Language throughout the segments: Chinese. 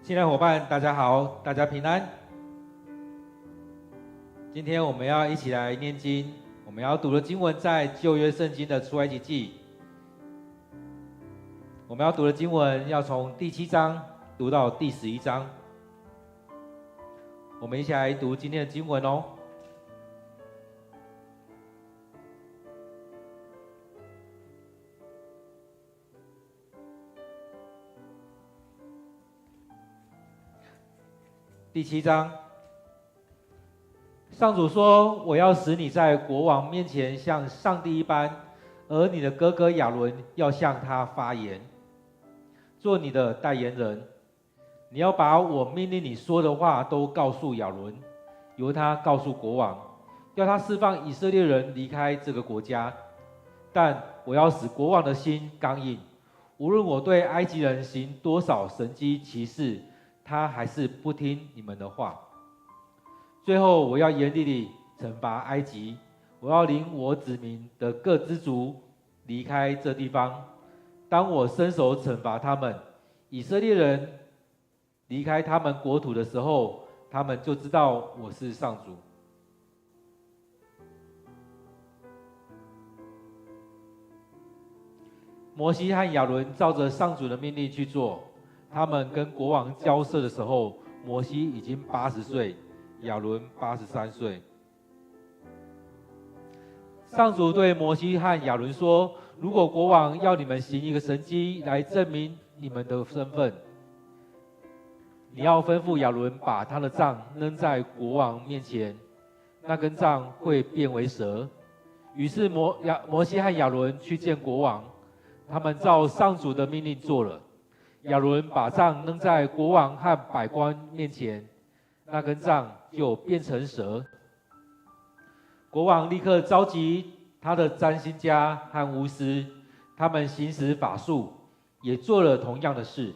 亲爱的伙伴，大家好，大家平安。今天我们要一起来念经，我们要读的经文在旧约圣经的出埃及记。我们要读的经文要从第7章读到第11章。我们一起来读今天的经文哦。第7章，上主说：“我要使你在国王面前像上帝一般，而你的哥哥亚伦要向他发言，做你的代言人。你要把我命令你说的话都告诉亚伦，由他告诉国王，要他释放以色列人离开这个国家。但我要使国王的心刚硬，无论我对埃及人行多少神迹奇事，他还是不听你们的话。最后，我要严厉地惩罚埃及，我要领我子民的各支族离开这地方。当我伸手惩罚他们，以色列人离开他们国土的时候，他们就知道我是上主。”摩西和亚伦照着上主的命令去做。他们跟国王交涉的时候，摩西已经80岁，亚伦83岁。上主对摩西和亚伦说：“如果国王要你们行一个神迹来证明你们的身份，你要吩咐亚伦把他的杖扔在国王面前，那根杖会变为蛇。”于是摩西和亚伦去见国王，他们照上主的命令做了。亚伦把杖扔在国王和百官面前，那根杖就变成蛇。国王立刻召集他的占星家和巫师，他们行使法术，也做了同样的事。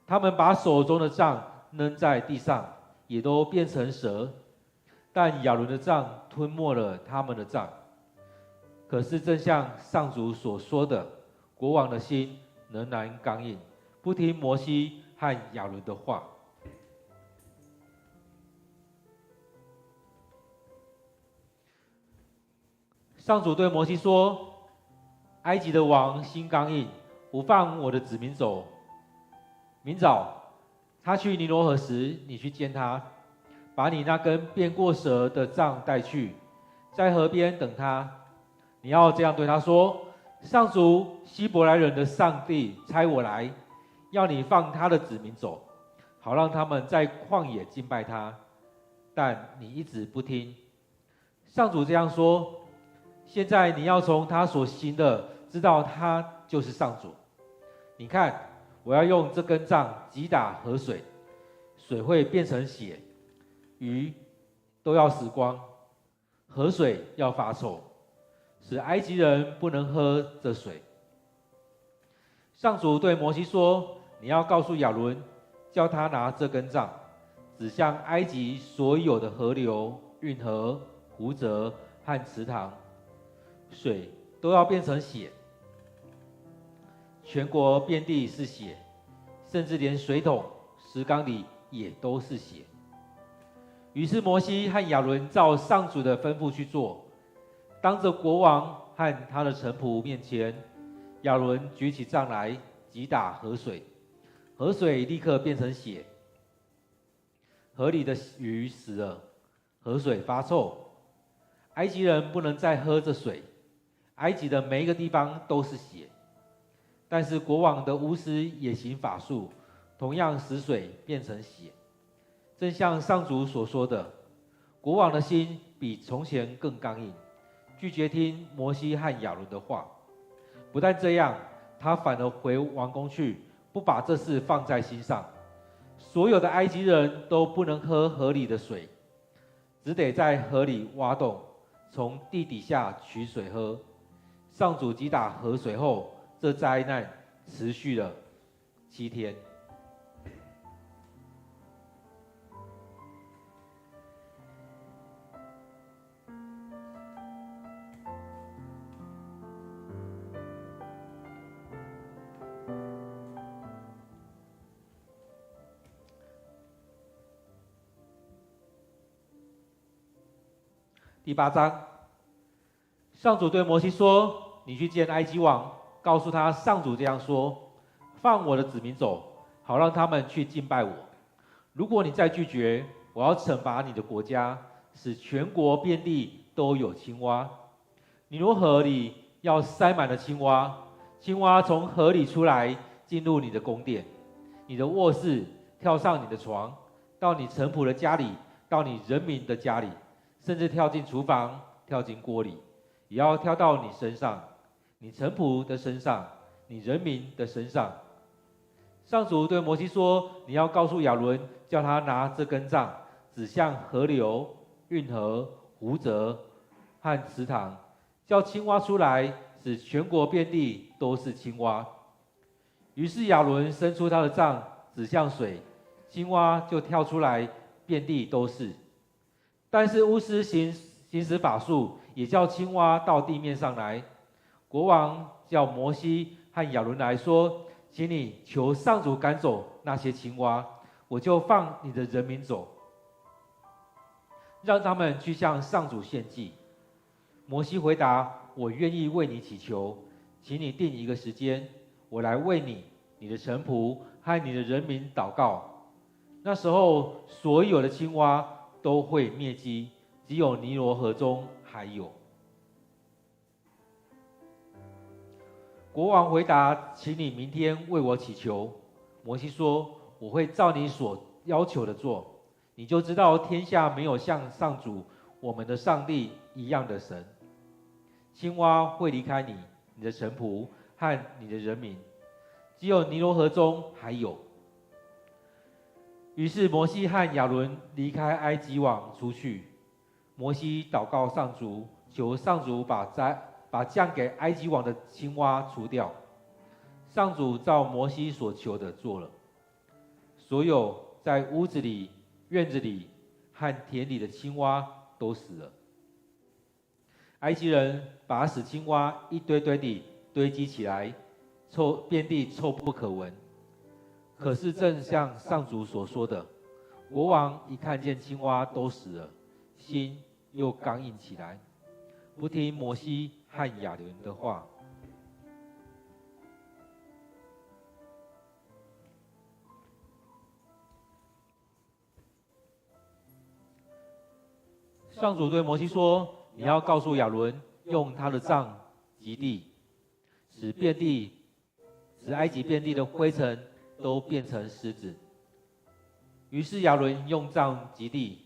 他们把手中的杖扔在地上，也都变成蛇。但亚伦的杖吞没了他们的杖。可是正像上主所说的，国王的心仍然刚硬，不听摩西和亚伦的话。上主对摩西说：“埃及的王心刚硬，不放我的子民走。明早他去尼罗河时，你去见他，把你那根变过蛇的杖带去，在河边等他。你要这样对他说：上主希伯来人的上帝差我来，要你放他的子民走，好让他们在旷野敬拜他。但你一直不听。上主这样说：现在你要从他所行的知道他就是上主。你看，我要用这根杖击打河水，水会变成血，鱼都要死光，河水要发臭，使埃及人不能喝这水。上主对摩西说：你要告诉亚伦，叫他拿这根杖，指向埃及所有的河流、运河、湖泽和池塘，水都要变成血，全国遍地是血，甚至连水桶、石缸里也都是血。于是摩西和亚伦照上主的吩咐去做，当着国王和他的臣仆面前，亚伦举起杖来击打河水，河水立刻变成血，河里的鱼死了，河水发臭，埃及人不能再喝这水，埃及的每一个地方都是血。但是国王的巫师也行法术，同样使水变成血。正像上主所说的，国王的心比从前更刚硬，拒绝听摩西和亚伦的话。不但这样，他反而回王宫去，不把这事放在心上。所有的埃及人都不能喝河里的水，只得在河里挖洞，从地底下取水喝。上主击打河水后，这灾难持续了7天。第8章，上主对摩西说：“你去见埃及王，告诉他上主这样说：放我的子民走，好让他们去敬拜我。如果你再拒绝，我要惩罚你的国家，使全国遍地都有青蛙。尼罗河里要塞满了青蛙，青蛙从河里出来，进入你的宫殿、你的卧室，跳上你的床，到你臣仆的家里，到你人民的家里，甚至跳进厨房，跳进锅里，也要跳到你身上、你臣仆的身上、你人民的身上。”上主对摩西说：“你要告诉亚伦，叫他拿这根杖指向河流、运河、湖泽和池塘，叫青蛙出来，使全国遍地都是青蛙。”于是亚伦伸出他的杖指向水，青蛙就跳出来，遍地都是。但是巫师行使法术，也叫青蛙到地面上来。国王叫摩西和亚伦来说：“请你求上主赶走那些青蛙，我就放你的人民走，让他们去向上主献祭。”摩西回答：“我愿意为你祈求，请你定一个时间，我来为你、你的臣仆和你的人民祷告。那时候，所有的青蛙都会灭迹，只有尼罗河中还有。”国王回答：“请你明天为我祈求。”摩西说：“我会照你所要求的做，你就知道天下没有像上主我们的上帝一样的神。青蛙会离开你、你的臣仆和你的人民，只有尼罗河中还有。”于是摩西和亚伦离开埃及王出去。摩西祷告上主，求上主把降给埃及王的青蛙除掉。上主照摩西所求的做了，所有在屋子里、院子里和田里的青蛙都死了。埃及人把死青蛙一堆堆地堆积起来，遍地臭不可闻。可是正像上主所说的，国王一看见青蛙都死了，心又刚硬起来，不听摩西和亚伦的话。上主对摩西说：“你要告诉亚伦，用他的杖击地，使埃及遍地的灰尘都变成石子。”于是亚伦用杖击地，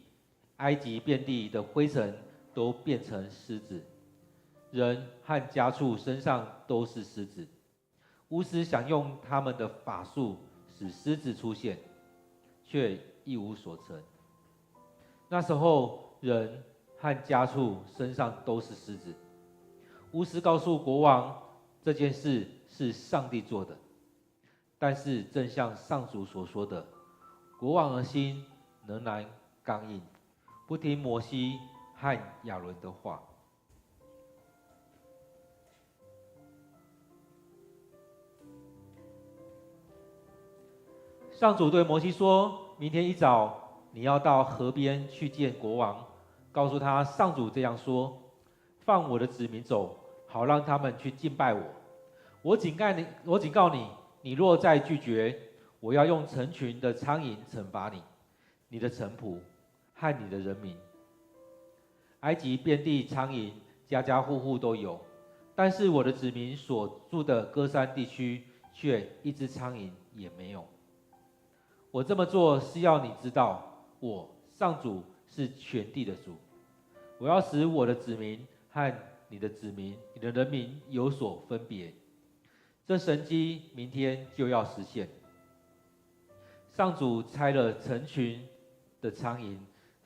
埃及遍地的灰尘都变成狮子，人和家畜身上都是狮子。巫师想用他们的法术使狮子出现，却一无所成。那时候人和家畜身上都是狮子。巫师告诉国王，这件事是上帝做的。但是正像上主所说的，国王的心仍然刚硬，不听摩西和亚伦的话。上主对摩西说：“明天一早，你要到河边去见国王，告诉他上主这样说：放我的子民走，好让他们去敬拜我。我警告你，你若再拒绝，我要用成群的苍蝇惩罚你、你的臣仆和你的人民。埃及遍地苍蝇，家家户户都有，但是我的子民所住的歌珊地区，却一只苍蝇也没有。我这么做是要你知道，我上主是全地的主。我要使我的子民和你的子民、你的人民有所分别。这神迹明天就要实现。”上主差了成群的苍蝇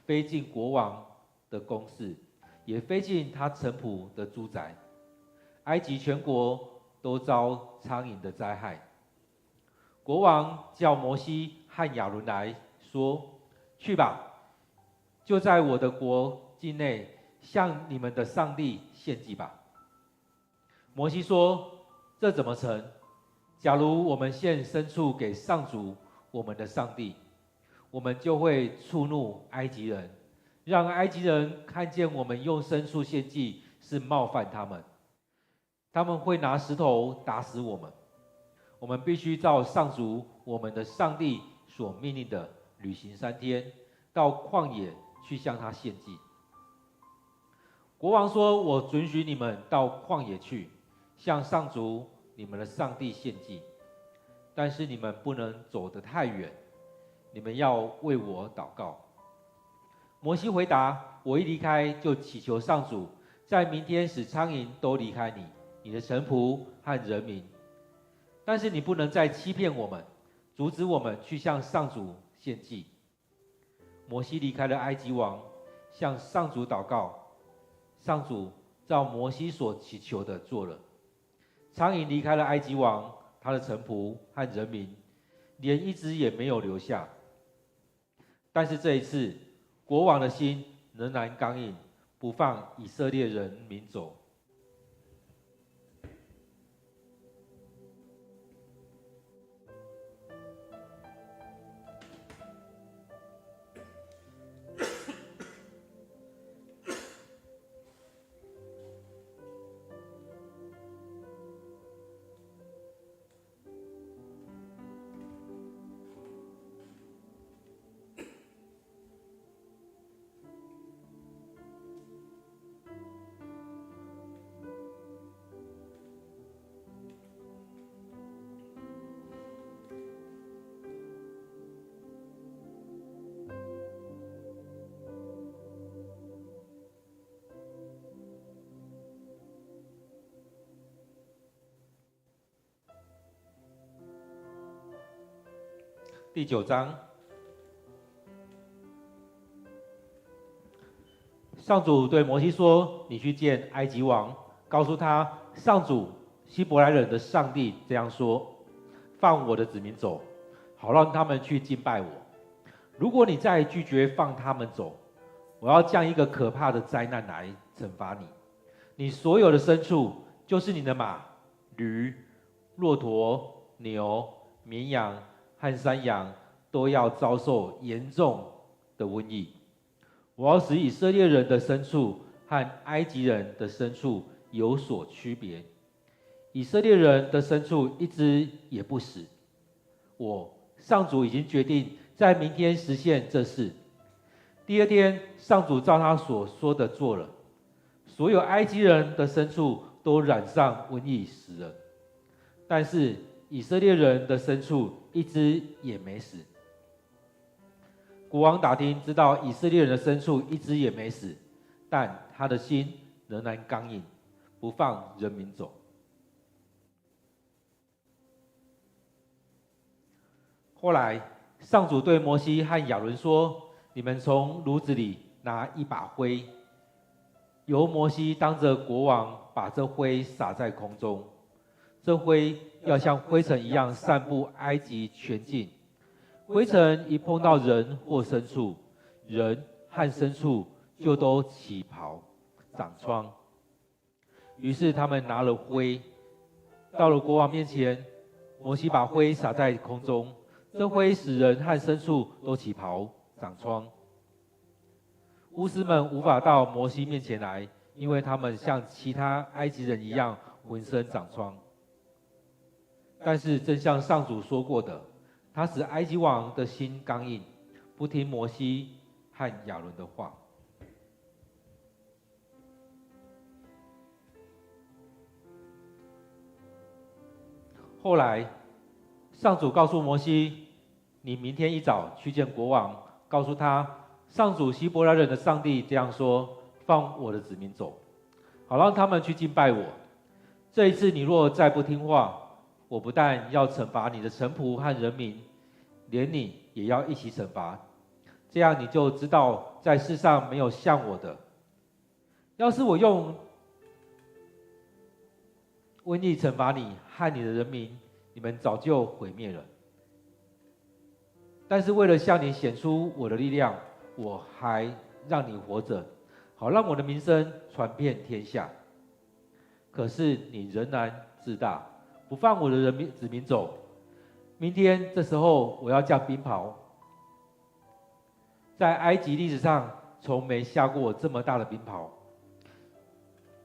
飞进国王的宫室，也飞进他臣仆的住宅。埃及全国都遭苍蝇的灾害。国王叫摩西和亚伦来说：“去吧，就在我的国境内向你们的上帝献祭吧。”摩西说：“这怎么成？假如我们献牲畜给上主我们的上帝，我们就会触怒埃及人，让埃及人看见我们用牲畜献祭是冒犯他们，他们会拿石头打死我们。我们必须照上主我们的上帝所命令的旅行3天，到旷野去向他献祭。国王说：“我准许你们到旷野去，向上主你们的上帝献祭，但是你们不能走得太远，你们要为我祷告。”摩西回答：“我一离开，就祈求上主，在明天使苍蝇都离开你、你的臣仆和人民。但是你不能再欺骗我们，阻止我们去向上主献祭。”摩西离开了埃及王，向上主祷告。上主照摩西所祈求的做了。苍蝇离开了埃及王、他的臣仆和人民，连一只也没有留下。但是这一次，国王的心仍然刚硬，不放以色列人民走。第9章，上主对摩西说：“你去见埃及王，告诉他，上主希伯来人的上帝这样说：放我的子民走，好让他们去敬拜我。如果你再拒绝放他们走，我要降一个可怕的灾难来惩罚你。你所有的牲畜，就是你的马、驴、骆驼、牛、绵羊和山羊，都要遭受严重的瘟疫。我要使以色列人的牲畜和埃及人的牲畜有所区别。以色列人的牲畜一只也不死。我上主已经决定在明天实现这事。”第2天，上主照他所说的做了，所有埃及人的牲畜都染上瘟疫死了，但是以色列人的牲畜一只也没死。国王打听知道以色列人的牲畜一只也没死，但他的心仍然刚硬，不放人民走。后来，上主对摩西和亚伦说：“你们从炉子里拿一把灰，由摩西当着国王把这灰撒在空中，这灰要像灰尘一样散布埃及全境。灰尘一碰到人或牲畜，人和牲畜就都起泡、长疮。”于是他们拿了灰，到了国王面前。摩西把灰撒在空中，这灰使人和牲畜都起泡、长疮。巫师们无法到摩西面前来，因为他们像其他埃及人一样浑身长疮。但是正像上主说过的，他使埃及王的心刚硬，不听摩西和亚伦的话。后来，上主告诉摩西：“你明天一早去见国王，告诉他，上主希伯来人的上帝这样说：放我的子民走，好让他们去敬拜我。这一次你若再不听话，我不但要惩罚你的臣仆和人民，连你也要一起惩罚。这样你就知道，在世上没有像我的。要是我用瘟疫惩罚你和你的人民，你们早就毁灭了。但是为了向你显出我的力量，我还让你活着，好让我的名声传遍天下。可是你仍然自大，不放我的子民走。明天这时候，我要降冰雹，在埃及历史上从没下过这么大的冰雹。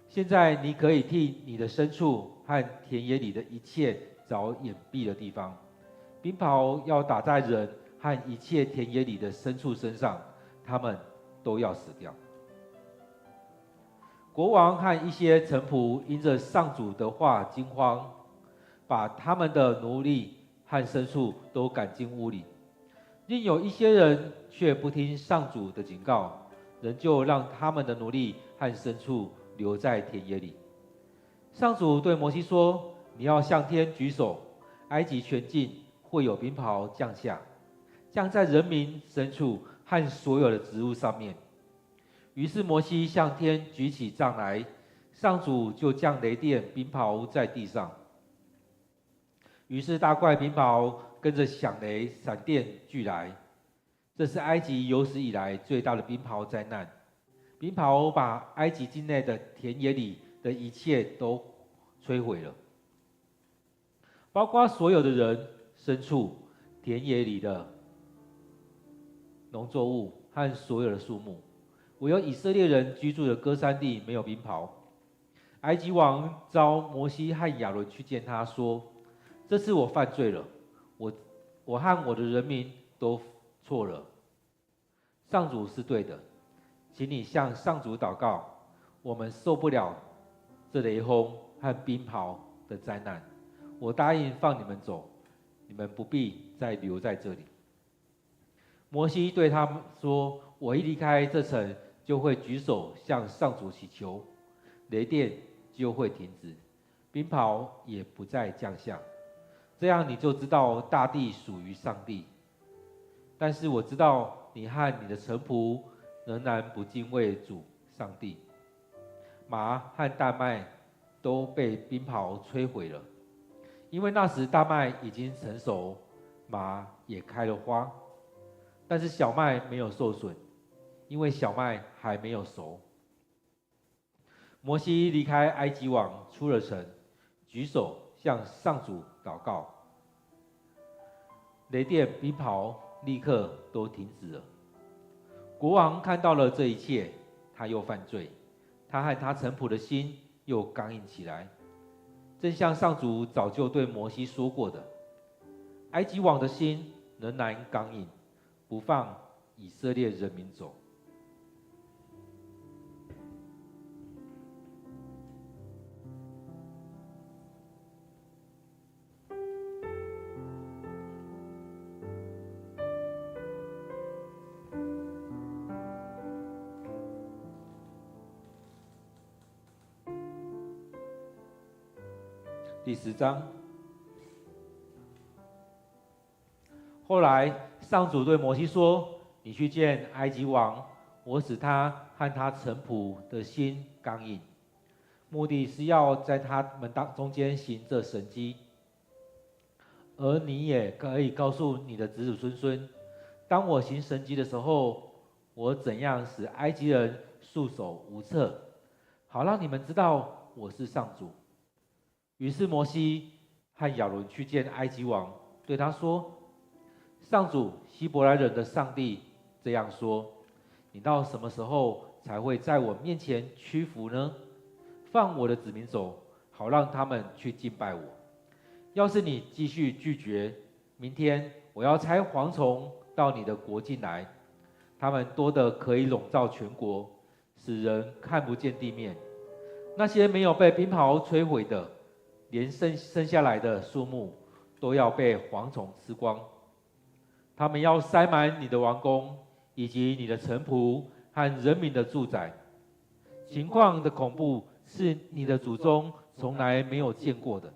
现在你可以替你的牲畜和田野里的一切找掩蔽的地方。冰雹要打在人和一切田野里的牲畜身上，他们都要死掉。国王和一些臣仆因着上主的话惊慌，把他们的奴隶和牲畜都赶进屋里。另有一些人却不听上主的警告，仍旧让他们的奴隶和牲畜留在田野里。上主对摩西说：“你要向天举手，埃及全境会有冰雹降下，降在人民、牲畜和所有的植物上面。”于是摩西向天举起杖来，上主就降雷电、冰雹在地上。于是大块冰雹跟着响雷、闪电俱来，这是埃及有史以来最大的冰雹灾难。冰雹把埃及境内的田野里的一切都摧毁了，包括所有的人、牲畜、田野里的农作物和所有的树木。唯有以色列人居住的歌珊地没有冰雹。埃及王召摩西和亚伦去见他，说：“这次我犯罪了，我和我的人民都错了。上主是对的，请你向上主祷告，我们受不了这雷轰和冰雹的灾难。我答应放你们走，你们不必再留在这里。”摩西对他们说：“我一离开这城，就会举手向上主祈求，雷电就会停止，冰雹也不再降下。这样你就知道大地属于上帝。但是我知道你和你的臣仆仍然不敬畏主上帝。麻和大麦都被冰雹摧毁了，因为那时大麦已经成熟，麻也开了花。但是小麦没有受损，因为小麦还没有熟。”摩西离开埃及王，出了城，举手向上主祷告，雷电、冰雹立刻都停止了。国王看到了这一切，他又犯罪，他和他臣仆的心又刚硬起来，正像上主早就对摩西说过的。埃及王的心仍然刚硬，不放以色列人民走。第10章。后来，上主对摩西说：“你去见埃及王，我使他和他臣仆的心刚硬，目的是要在他们中间行这神迹。而你也可以告诉你的子子孙孙，当我行神迹的时候，我怎样使埃及人束手无策，好让你们知道我是上主。”于是摩西和亚伦去见埃及王，对他说：“上主希伯来人的上帝这样说：你到什么时候才会在我面前屈服呢？放我的子民走，好让他们去敬拜我。要是你继续拒绝，明天我要差蝗虫到你的国境来，他们多得可以笼罩全国，使人看不见地面。那些没有被冰雹摧毁的，连生下来的树木都要被蝗虫吃光。他们要塞满你的王宫，以及你的臣仆和人民的住宅。情况的恐怖是你的祖宗从来没有见过的。”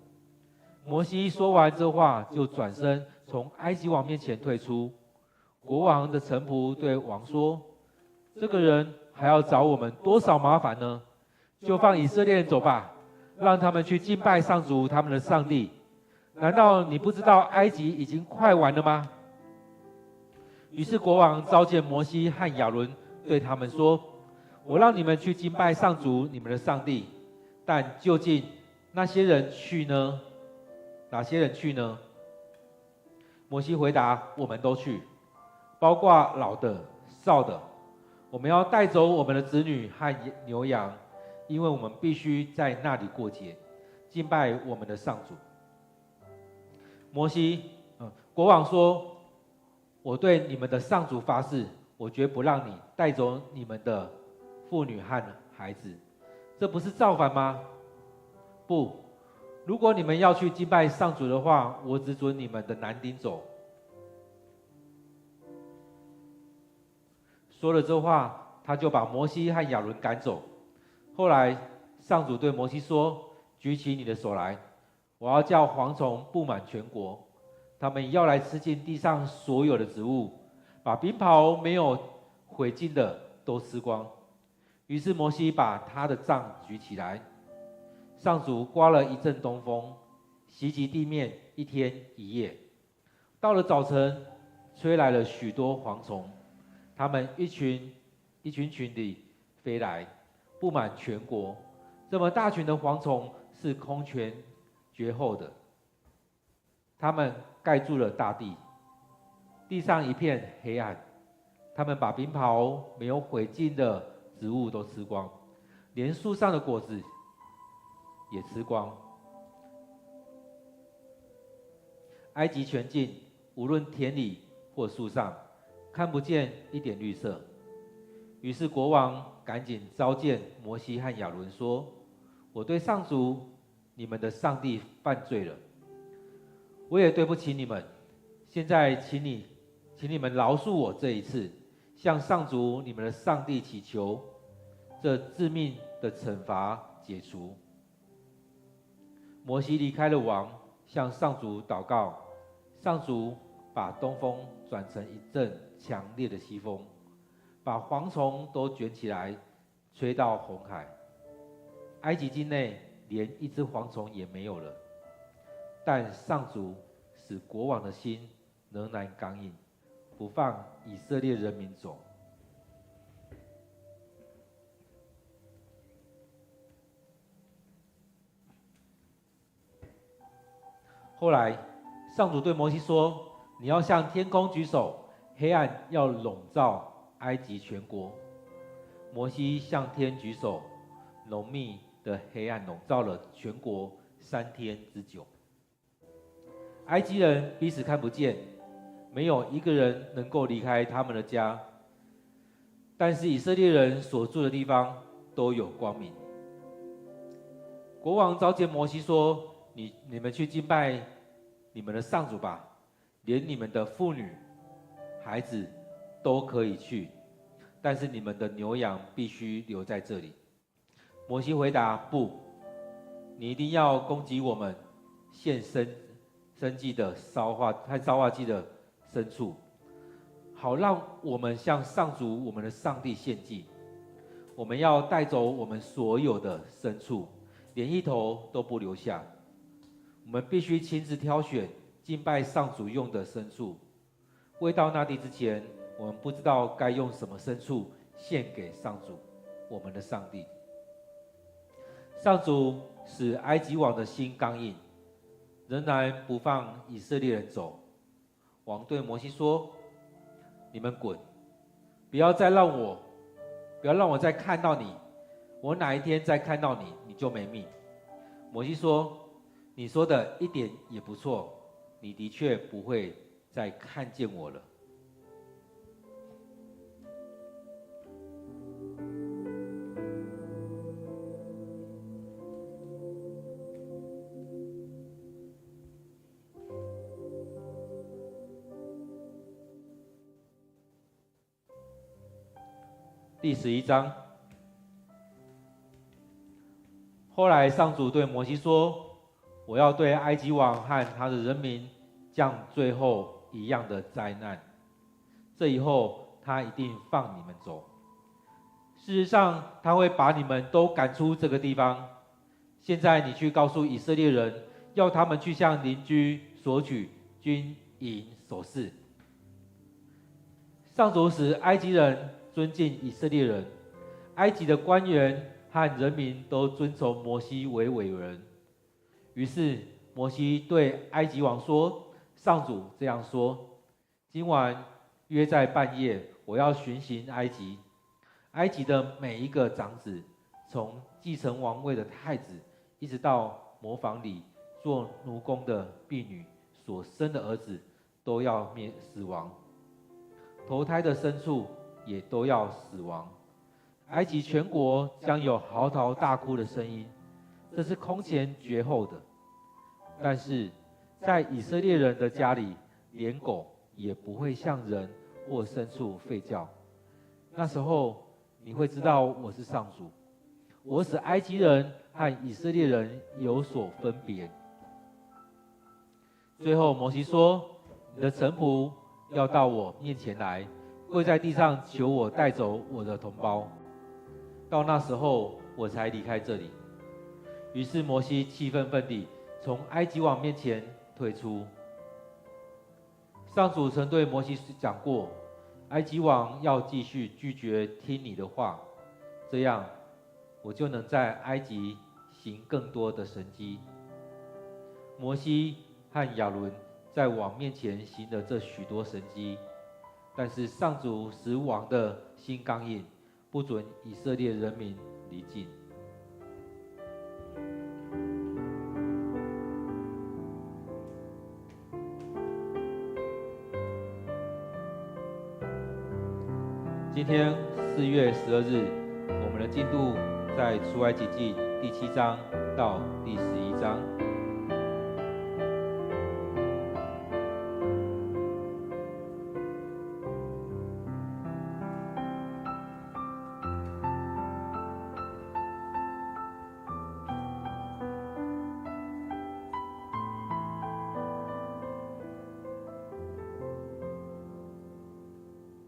摩西说完这话，就转身从埃及王面前退出。国王的臣仆对王说：“这个人还要找我们多少麻烦呢？就放以色列人走吧，让他们去敬拜上主他们的上帝。难道你不知道埃及已经快完了吗？”于是国王召见摩西和亚伦，对他们说：“我让你们去敬拜上主你们的上帝，但究竟那些人去呢？哪些人去呢？”摩西回答：“我们都去，包括老的、少的。我们要带走我们的子女和牛羊，因为我们必须在那里过节，敬拜我们的上主。”国王说：“我对你们的上主发誓，我绝不让你带走你们的妇女和孩子，这不是造反吗？不，如果你们要去敬拜上主的话，我只准你们的男丁走。”说了这话，他就把摩西和亚伦赶走。后来，上主对摩西说：“举起你的手来，我要叫蝗虫布满全国，他们要来吃尽地上所有的植物，把冰雹没有毁尽的都吃光。”于是摩西把他的杖举起来，上主刮了一阵东风，袭击地面一天一夜。到了早晨，吹来了许多蝗虫，它们一群地飞来，布满全国。这么大群的蝗虫是空前绝后的，它们盖住了大地，地上一片黑暗。它们把冰雹没有毁尽的植物都吃光，连树上的果子也吃光。埃及全境，无论田里或树上，看不见一点绿色。于是国王赶紧召见摩西和亚伦，说：“我对上主你们的上帝犯罪了，我也对不起你们。现在请你们饶恕我这一次，向上主你们的上帝祈求，这致命的惩罚解除。”摩西离开了王，向上主祷告。上主把东风转成一阵强烈的西风，把蝗虫都卷起来，吹到红海。埃及境内连一只蝗虫也没有了。但上主使国王的心仍然刚硬，不放以色列人民走。后来，上主对摩西说：“你要向天空举手，黑暗要笼罩埃及全国。”摩西向天举手，浓密的黑暗笼罩了全国3天之久。埃及人彼此看不见，没有一个人能够离开他们的家，但是以色列人所住的地方都有光明。国王召见摩西说：“你们去敬拜你们的上主吧，连你们的妇女、孩子都可以去，但是你们的牛羊必须留在这里。”摩西回答：“不，你一定要攻击我们献生祭的烧化祭的牲畜，好让我们向上主我们的上帝献祭。我们要带走我们所有的牲畜，连一头都不留下。我们必须亲自挑选敬拜上主用的牲畜。未到那地之前，我们不知道该用什么牲畜献给上主我们的上帝。”上主使埃及王的心刚硬，仍然不放以色列人走。王对摩西说：“你们滚，不要让我再看到你。我哪一天再看到你，你就没命。”摩西说：“你说的一点也不错，你的确不会再看见我了。”第11章。后来上主对摩西说：“我要对埃及王和他的人民降最后一样的灾难，这以后他一定放你们走。事实上，他会把你们都赶出这个地方。现在你去告诉以色列人，要他们去向邻居索取金银首饰。”上主使埃及人尊敬以色列人，埃及的官员和人民都尊崇摩西为伟人。于是摩西对埃及王说：“上主这样说：今晚约在半夜，我要巡行埃及，埃及的每一个长子，从继承王位的太子，一直到磨坊里做奴工的婢女所生的儿子，都要死亡。投胎的牲畜也都要死亡。埃及全国将有嚎啕大哭的声音，这是空前绝后的。但是在以色列人的家里，连狗也不会像人或牲畜吠叫。那时候你会知道我是上主，我使埃及人和以色列人有所分别。最后摩西说：“你的臣仆要到我面前来，跪在地上求我带走我的同胞。到那时候，我才离开这里。”于是摩西气愤愤地从埃及王面前退出。上主曾对摩西讲过，埃及王要继续拒绝听你的话，这样我就能在埃及行更多的神迹。摩西和亚伦在王面前行了这许多神迹，但是上主使王的心刚硬，不准以色列人民离境。今天4月12日，我们的进度在出埃及记第7章到第11章。